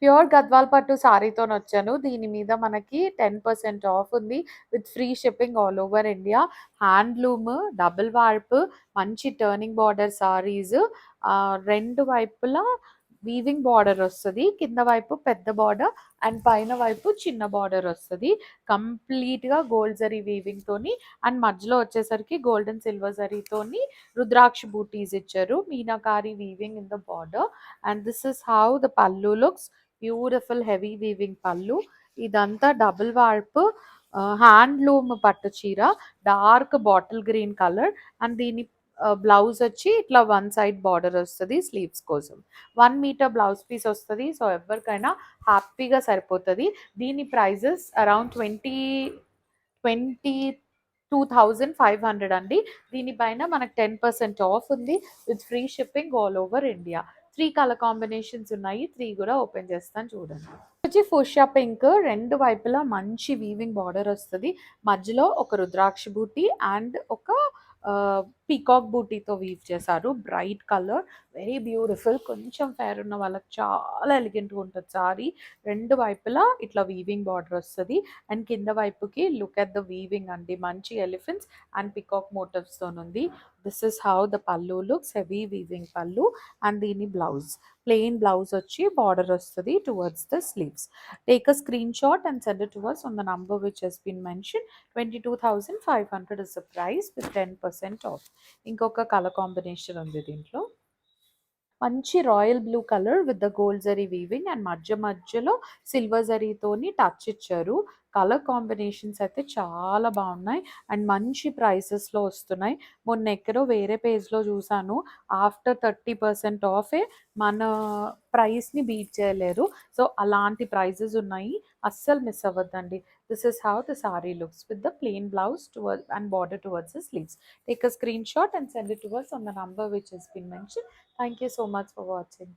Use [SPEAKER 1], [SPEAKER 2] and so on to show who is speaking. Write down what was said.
[SPEAKER 1] Pure Gadwal పట్టు సారీతోనొచ్చాను. దీని మీద మనకి 10% ఆఫ్ ఉంది. With free shipping all over India. Handloom, double warp, మంచి టర్నింగ్ బార్డర్ సారీస్. 2 వైపులా వీవింగ్ బార్డర్ వస్తది. కింద వైపు పెద్ద బార్డర్ అండ్ పైన వైపు చిన్న బార్డర్ వస్తది. కంప్లీట్‌గా గోల్డ్ జరీ వీవింగ్‌తోని అండ్ మధ్యలో వచ్చేసరికి గోల్డ్ అండ్ సిల్వర్ జరీతోని రుద్రాక్ష బూటీస్ ఇచ్చారు. Meenakari weaving in the border and this is how the పల్లు లుక్స్. బ్యూటిఫుల్ హెవీ వీవింగ్ పల్లు. ఇదంతా డబుల్ వార్ప్ హ్యాండ్లూమ్ పట్టు చీర. Dark bottle green colour and దీని బ్లౌజ్ వచ్చి ఇట్లా వన్ సైడ్ బార్డర్ వస్తుంది స్లీవ్స్ కోసం. 1 మీటర్ బ్లౌజ్ పీస్ వస్తుంది. సో ఎవరికైనా హ్యాపీగా సరిపోతుంది. దీని ప్రైజెస్ అరౌండ్ 22,500 అండి. దీనిపైన మనకు 10% ఆఫ్ ఉంది with free shipping all over India. 3 colour combinations ఉన్నాయి. 3 కూడా ఓపెన్ చేస్తాను చూడండి. వచ్చి ఫుషియా పింక్. 2 వైపులా మంచి వీవింగ్ బార్డర్ వస్తుంది. మధ్యలో ఒక రుద్రాక్ష బూటీ అండ్ ఒక పీకాక్ బూటీతో వీవ్ చేశారు. Bright colour, very beautiful. కొంచెం ఫేర్ ఉన్న వాళ్ళకి చాలా ఎలిగెంట్గా ఉంటుంది సారీ. 2 వైపులా ఇట్లా వీవింగ్ బార్డర్ వస్తుంది అండ్ కింద వైపుకి లుక్ ఎట్ ద వీవింగ్ అండి. మంచి ఎలిఫెంట్స్ అండ్ పికాక్ మోటివ్స్తో ఉంది. దిస్ ఇస్ హౌ ద పల్లు లుక్స్. హెవీ వీవింగ్ పల్లు అండ్ దీని బ్లౌజ్ ప్లెయిన్ బ్లౌజ్ వచ్చి బార్డర్ వస్తుంది towards the sleeves. Take a screen shot and send it to us on the number which has been mentioned. 22,500 is the price with 10% off. ఇంకొక colour combination ఉంది దీంట్లో. మంచి royal blue colour with the gold zari weaving and మధ్యలో silver జరీతోని touch ఇచ్చారు. Colour combinations అయితే చాలా బాగున్నాయి and మంచి ప్రైసెస్లో వస్తున్నాయి. మొన్న ఎక్కడో వేరే పేజ్లో చూసాను, ఆఫ్టర్ 30% ఆఫే మన ప్రైస్ని బీట్ చేయలేరు. సో అలాంటి ప్రైజెస్ ఉన్నాయి, అస్సలు మిస్ అవ్వద్దండి. This is how the sari looks with the plain blouse toward and border towards the sleeves. Take a screenshot and send it to us on the number which has been mentioned. Thank you so much for watching.